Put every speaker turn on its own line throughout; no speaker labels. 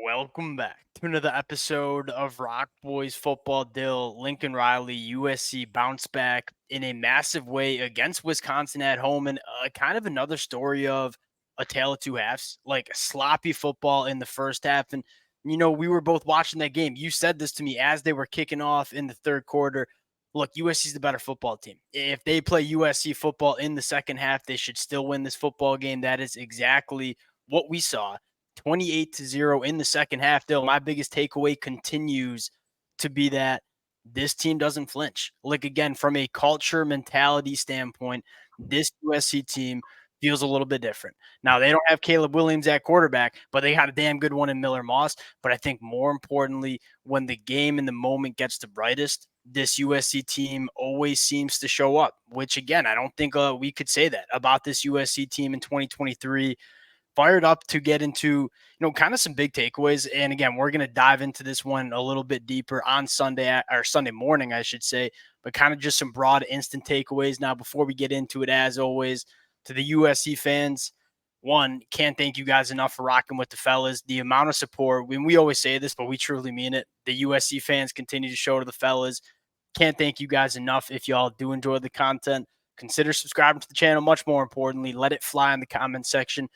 Welcome back to another episode of Rock Boys Football. Dill, Lincoln Riley, USC bounce back in a massive way against Wisconsin at home, and kind of another story of a tale of two halves, like sloppy football in the first half. And, we were both watching that game. You said this to me as they were kicking off in the third quarter. Look, USC's the better football team. If they play USC football in the second half, they should still win this football game. That is exactly what we saw. 28-0 in the second half. Though my biggest takeaway continues to be that this team doesn't flinch. Like, again, from a culture mentality standpoint, this USC team feels a little bit different. Now, they don't have Caleb Williams at quarterback, but they got a damn good one in Miller Moss. But I think more importantly, when the game and the moment gets the brightest, this USC team always seems to show up, which, again, I don't think we could say that about this USC team in 2023. Fired up to get into, kind of some big takeaways. And again, we're going to dive into this one a little bit deeper on Sunday morning, I should say, but kind of just some broad instant takeaways. Now, before we get into it, as always, to the USC fans, one, can't thank you guys enough for rocking with the fellas. The amount of support, we always say this, but we truly mean it. The USC fans continue to show to the fellas. Can't thank you guys enough. If y'all do enjoy the content, consider subscribing to the channel. Much more importantly, let it fly in the comment section.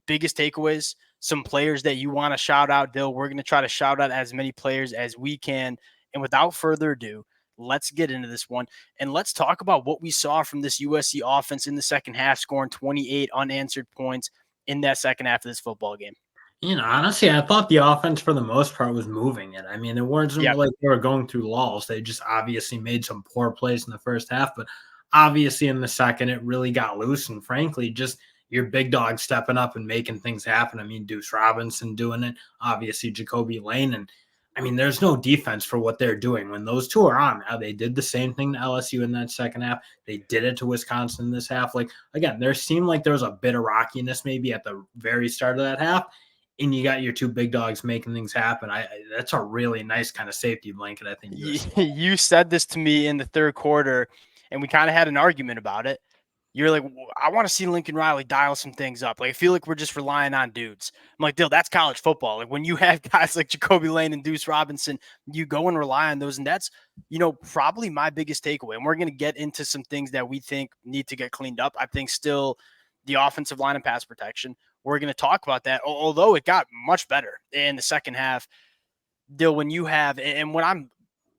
Biggest takeaways, some players that you want to shout out, Dill. We're going to try to shout out as many players as we can. And without further ado, let's get into this one. And let's talk about what we saw from this USC offense in the second half, scoring 28 unanswered points in that second half of this football game.
Honestly, I thought the offense for the most part was moving it. I mean, it wasn't like they were going through lulls. They just obviously made some poor plays in the first half, but obviously in the second, it really got loose. And frankly, just your big dog stepping up and making things happen. I mean, Deuce Robinson doing it, obviously Jacoby Lane. And I mean, there's no defense for what they're doing. When those two are on, now they did the same thing to LSU in that second half. They did it to Wisconsin in this half. Like, again, there seemed like there was a bit of rockiness maybe at the very start of that half. And you got your two big dogs making things happen. That's a really nice kind of safety blanket, I think.
You said this to me in the third quarter, and we kind of had an argument about it. You're like, I want to see Lincoln Riley dial some things up. Like, I feel like we're just relying on dudes. I'm like, Dill, that's college football. Like, when you have guys like Jacoby Lane and Deuce Robinson, you go and rely on those. And that's, probably my biggest takeaway. And we're going to get into some things that we think need to get cleaned up. I think still the offensive line and pass protection. We're going to talk about that, although it got much better in the second half. Dill, when you have, and what I'm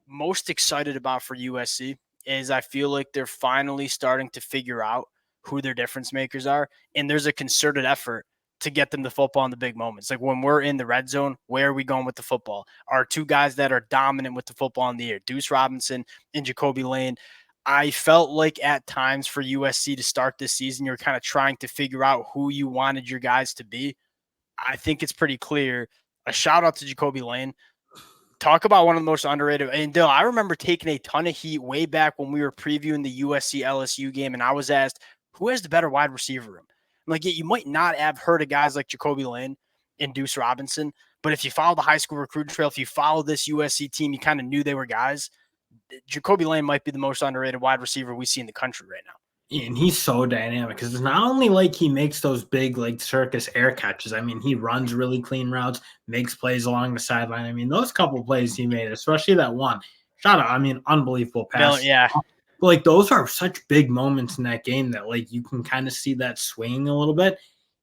most excited about for USC is I feel like they're finally starting to figure out who their difference makers are. And there's a concerted effort to get them the football in the big moments. Like when we're in the red zone, where are we going with the football? Our two guys that are dominant with the football in the air, Deuce Robinson and Jacoby Lane. I felt like at times for USC to start this season, you're kind of trying to figure out who you wanted your guys to be. I think it's pretty clear. A shout out to Jacoby Lane. Talk about one of the most underrated. And Dill, I remember taking a ton of heat way back when we were previewing the USC LSU game, and I was asked, who has the better wide receiver room? I'm like, yeah, you might not have heard of guys like Jacoby Lane and Deuce Robinson, but if you follow the high school recruiting trail, if you follow this USC team, you kind of knew they were guys. Jacoby Lane might be the most underrated wide receiver we see in the country right now.
And he's so dynamic because it's not only like he makes those big like circus air catches. I mean, he runs really clean routes, makes plays along the sideline. I mean, those couple plays he made, especially that one. Shout out, I mean, unbelievable pass.
Yeah.
But like those are such big moments in that game that like you can kind of see that swinging a little bit.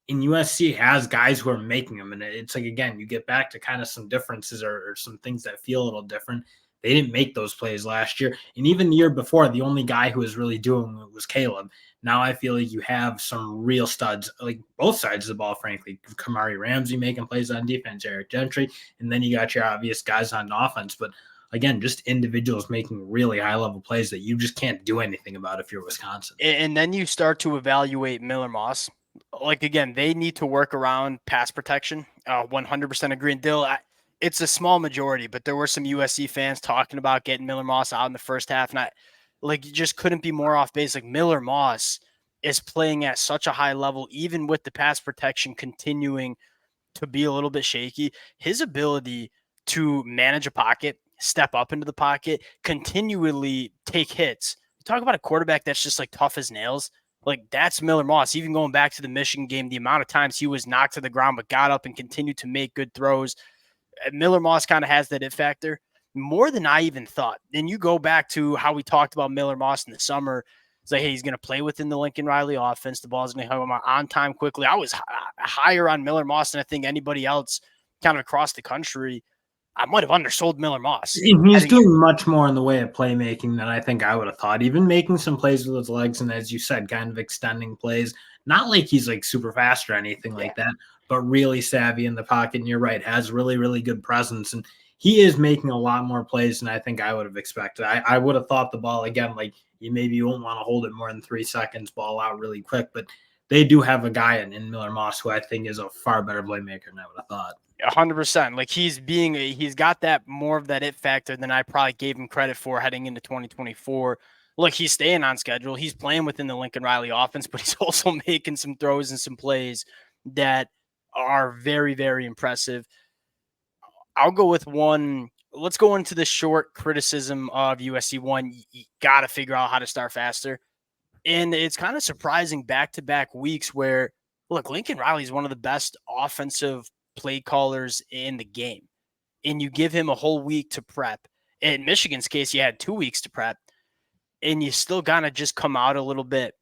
And USC has guys who are making them. And it's like, again, you get back to kind of some differences or some things that feel a little different. They didn't make those plays last year. And even the year before, the only guy who was really doing it was Caleb. Now I feel like you have some real studs, like both sides of the ball, frankly. Kamari Ramsey making plays on defense, Eric Gentry, and then you got your obvious guys on offense. But again, just individuals making really high-level plays that you just can't do anything about if you're Wisconsin.
And then you start to evaluate Miller Moss. Like, again, they need to work around pass protection. 100% agree. And Dill, it's a small majority, but there were some USC fans talking about getting Miller Moss out in the first half. And you just couldn't be more off base. Like, Miller Moss is playing at such a high level, even with the pass protection continuing to be a little bit shaky. His ability to manage a pocket, step up into the pocket, continually take hits. You talk about a quarterback that's just like tough as nails. Like, that's Miller Moss. Even going back to the Michigan game, the amount of times he was knocked to the ground but got up and continued to make good throws. Miller Moss kind of has that it factor more than I even thought. And you go back to how we talked about Miller Moss in the summer. It's like, hey, he's going to play within the Lincoln Riley offense. The ball's going to come on time quickly. I was higher on Miller Moss than I think anybody else kind of across the country. I might have undersold Miller Moss.
He's doing much more in the way of playmaking than I think I would have thought. Even making some plays with his legs, and as you said, kind of extending plays. Not like he's like super fast or anything like that, but really savvy in the pocket. And you're right, has really, really good presence. And he is making a lot more plays than I think I would have expected. I would have thought the ball again, like you won't want to hold it more than 3 seconds, ball out really quick. But they do have a guy in Miller Moss who I think is a far better playmaker than I would have thought.
100%. Like, he's got that more of that it factor than I probably gave him credit for heading into 2024. Look, he's staying on schedule. He's playing within the Lincoln Riley offense, but he's also making some throws and some plays that are very, very impressive. I'll go with one. Let's go into the short criticism of USC. One, you got to figure out how to start faster. And it's kind of surprising back-to-back weeks where, look, Lincoln Riley is one of the best offensive play callers in the game. And you give him a whole week to prep. In Michigan's case, you had 2 weeks to prep. And you still gotta just come out a little bit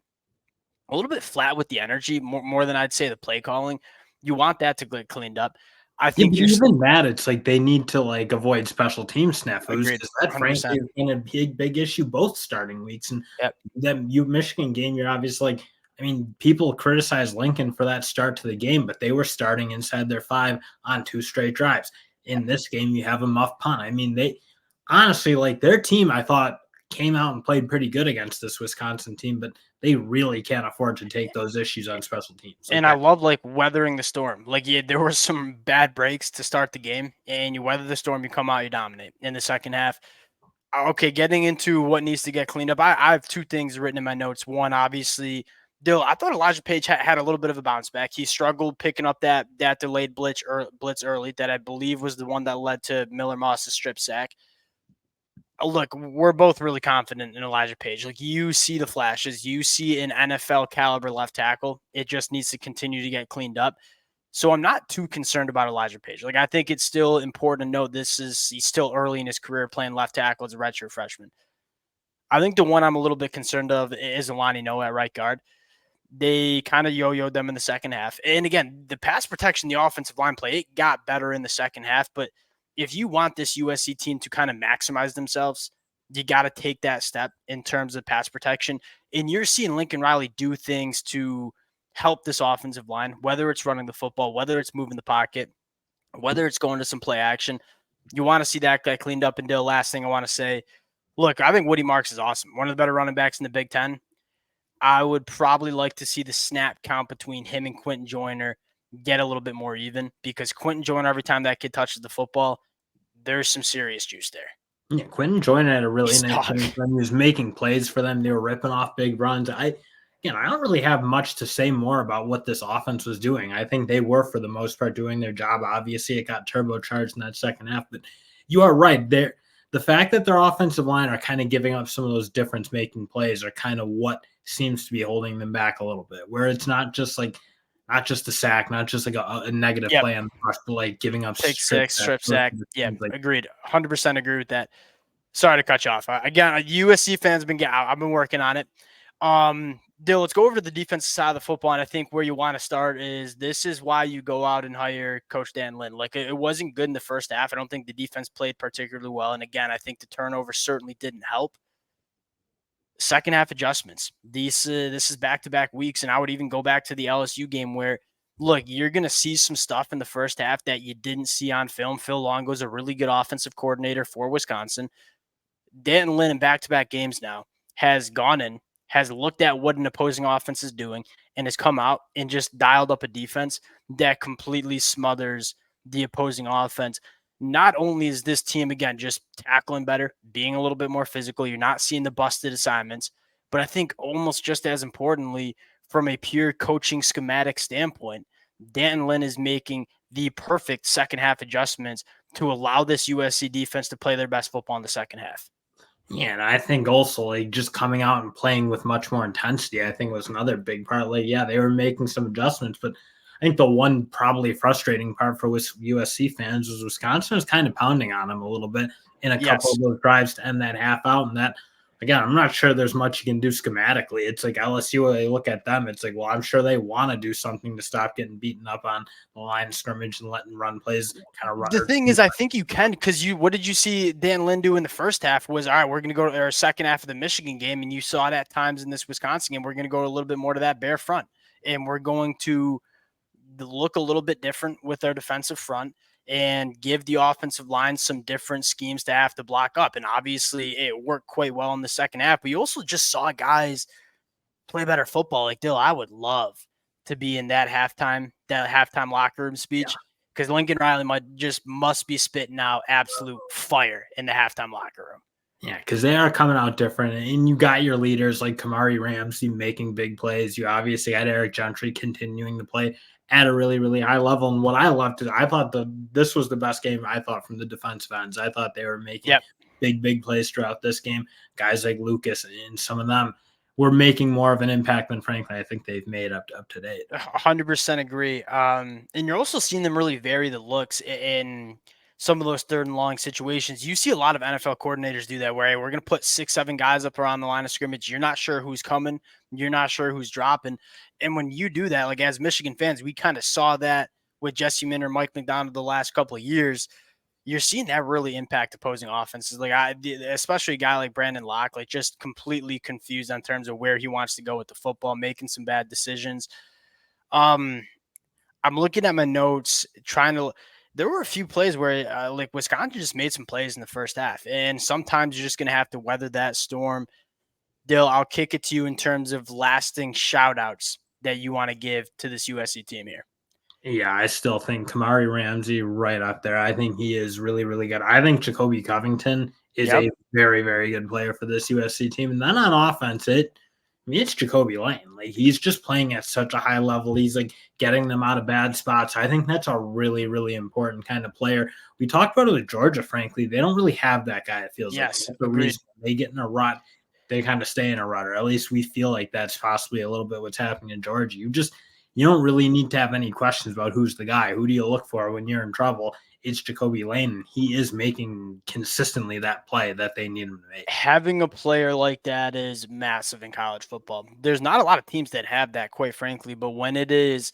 flat with the energy, more than I'd say the play calling. You want that to get cleaned up. I
Yeah,
think
but
you're
even that, it's like they need to like avoid special team snafus
agreed.
because that
100%.
frankly has been a big issue both starting weeks. And
Yep.
then Michigan game, you're obviously like, I mean, people criticize Lincoln for that start to the game, but they were starting inside their 5 on 2 straight drives. In this game, you have a muff punt. I mean, they honestly like their team, I thought came out and played pretty good against this Wisconsin team, but they really can't afford to take those issues on special teams. Like
And I
that.
love like weathering the storm. Like, yeah, there were some bad breaks to start the game, and you weather the storm, you come out, you dominate in the second half. Okay, getting into what needs to get cleaned up. I have 2 things written in my notes. One, obviously, Dill. I thought Elijah Page had a little bit of a bounce back. He struggled picking up that delayed blitz early that I believe was the one that led to Miller Moss's strip sack. Look, we're both really confident in Elijah Page. Like, you see the flashes, you see an NFL caliber left tackle. It just needs to continue to get cleaned up. So I'm not too concerned about Elijah Page. Like, I think it's still important to note he's still early in his career playing left tackle as a redshirt freshman. I think the one I'm a little bit concerned of is Alani Noah at right guard. They kind of yo-yoed them in the second half. And again, the pass protection, the offensive line play, it got better in the second half. But if you want this USC team to kind of maximize themselves, you got to take that step in terms of pass protection. And you're seeing Lincoln Riley do things to help this offensive line, whether it's running the football, whether it's moving the pocket, whether it's going to some play action. You want to see that guy cleaned up. And the last thing I want to say, look, I think Woody Marks is awesome. One of the better running backs in the Big Ten. I would probably like to see the snap count between him and Quentin Joyner get a little bit more even, because Quentin Joyner, every time that kid touches the football, there's some serious juice there.
Yeah, Quentin Joyner had a really
He's
nice game. He was making plays for them. They were ripping off big runs. I don't really have much to say more about what this offense was doing. I think they were, for the most part, doing their job. Obviously, it got turbocharged in that second half, but you are right. The fact that their offensive line are kind of giving up some of those difference-making plays are kind of what seems to be holding them back a little bit, where it's not just a sack, not just like a negative play on the rush, but like giving up
pick six, strip sack. Yeah,
like,
agreed. 100% agree with that. Sorry to cut you off. Again, USC fans I've been working on it. Dill, let's go over to the defensive side of the football, and I think where you want to start is this is why you go out and hire Coach Dan Lynn. Like, it wasn't good in the first half. I don't think the defense played particularly well, and again, I think the turnover certainly didn't help. Second half adjustments. This is back-to-back weeks, and I would even go back to the LSU game where, look, you're going to see some stuff in the first half that you didn't see on film. Phil Longo's a really good offensive coordinator for Wisconsin. Dan Lynn in back-to-back games now has gone in, has looked at what an opposing offense is doing, and has come out and just dialed up a defense that completely smothers the opposing offense. Not only is this team, again, just tackling better, being a little bit more physical, you're not seeing the busted assignments, but I think almost just as importantly, from a pure coaching schematic standpoint, Dan Lynn is making the perfect second half adjustments to allow this USC defense to play their best football in the second half.
Yeah, and I think also like just coming out and playing with much more intensity, I think was another big part. Like, yeah, they were making some adjustments, but I think the one probably frustrating part for USC fans was Wisconsin was kind of pounding on them a little bit in a couple
Yes.
of those drives to end that half out. And that, again, I'm not sure there's much you can do schematically. It's like LSU, when they look at them, it's like, well, I'm sure they want to do something to stop getting beaten up on the line of scrimmage and letting run plays kind of run.
The thing is, I think you can, because what did you see Dan Lynn do in the first half was, all right, we're going to go to our second half of the Michigan game, and you saw it at times in this Wisconsin game. We're going to go a little bit more to that bare front, and we're going to look a little bit different with our defensive front and give the offensive line some different schemes to have to block up. And obviously, it worked quite well in the second half. But you also just saw guys play better football. Like Dill, I would love to be in that halftime locker room speech, because Lincoln Riley must be spitting out absolute fire in the halftime locker room.
Yeah, because they are coming out different, and you got your leaders like Kamari Ramsey making big plays. You obviously had Eric Gentry continuing to play at a really, really high level. And what I loved is I thought this was the best game I thought from the defensive ends. I thought they were making
Yep.
big plays throughout this game. Guys like Lucas and some of them were making more of an impact than frankly I think they've made up to date.
100% agree. And you're also seeing them really vary the looks in some of those third and long situations. You see a lot of NFL coordinators do that, where hey, we're going to put 6, 7 guys up around the line of scrimmage. You're not sure who's coming. You're not sure who's dropping. And when you do that, like as Michigan fans, we kind of saw that with Jesse Minter, Mike McDonald the last couple of years. You're seeing that really impact opposing offenses. Especially a guy like Brandon Locke, like just completely confused in terms of where he wants to go with the football, making some bad decisions. Um, I'm looking at my notes, trying to. There were a few plays where, like Wisconsin, just made some plays in the first half, and sometimes you're just going to have to weather that storm. Dill, I'll kick it to you in terms of lasting shout outs that you want to give to this USC team here.
Yeah, I still think Kamari Ramsey right up there. I think he is really, really good. I think Jacoby Covington is
Yep.
a very, very good player for this USC team. And then on offense, it's Jacoby Lane. Like he's just playing at such a high level. He's like getting them out of bad spots. I think that's a really, really important kind of player. We talked about it with Georgia, frankly. They don't really have that guy, it feels like.
Yes.
That's the
Agreed.
reason they get in a rut. They kind of stay in a rut, or at least we feel like that's possibly a little bit what's happening in Georgia. You don't really need to have any questions about who's the guy. Who do you look for when you're in trouble? It's Jacoby Lane, and he is making consistently that play that they need him to make.
Having a player like that is massive in college football. There's not a lot of teams that have that, quite frankly, but when it is,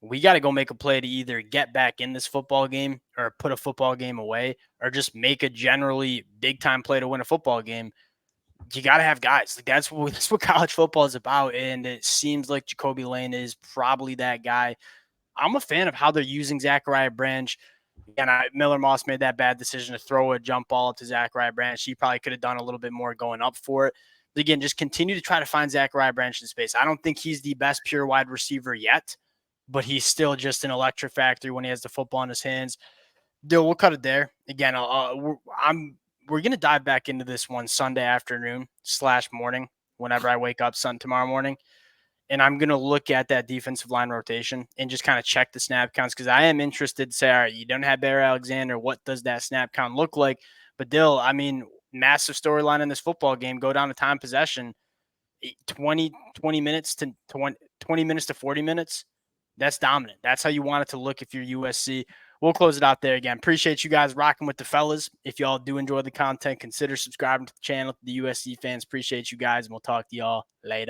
we got to go make a play to either get back in this football game or put a football game away or just make a generally big time play to win a football game. You got to have guys. Like that's what college football is about. And it seems like Jacoby Lane is probably that guy. I'm a fan of how they're using Zachariah Branch. And Miller Moss made that bad decision to throw a jump ball up to Zachariah Branch. He probably could have done a little bit more going up for it. But again, just continue to try to find Zachariah Branch in space. I don't think he's the best pure wide receiver yet, but he's still just an electric factory when he has the football in his hands. Dill, we'll cut it there. Again, we're gonna dive back into this one Sunday afternoon/morning whenever I wake up tomorrow morning, and I'm going to look at that defensive line rotation and just kind of check the snap counts, because I am interested to say, all right, you don't have Bear Alexander. What does that snap count look like? But Dill, I mean, massive storyline in this football game. Go down to time possession, 20 minutes to 20 minutes to 40 minutes. That's dominant. That's how you want it to look if you're USC. We'll close it out there again. Appreciate you guys rocking with the fellas. If y'all do enjoy the content, consider subscribing to the channel. The USC fans, appreciate you guys, and we'll talk to y'all later.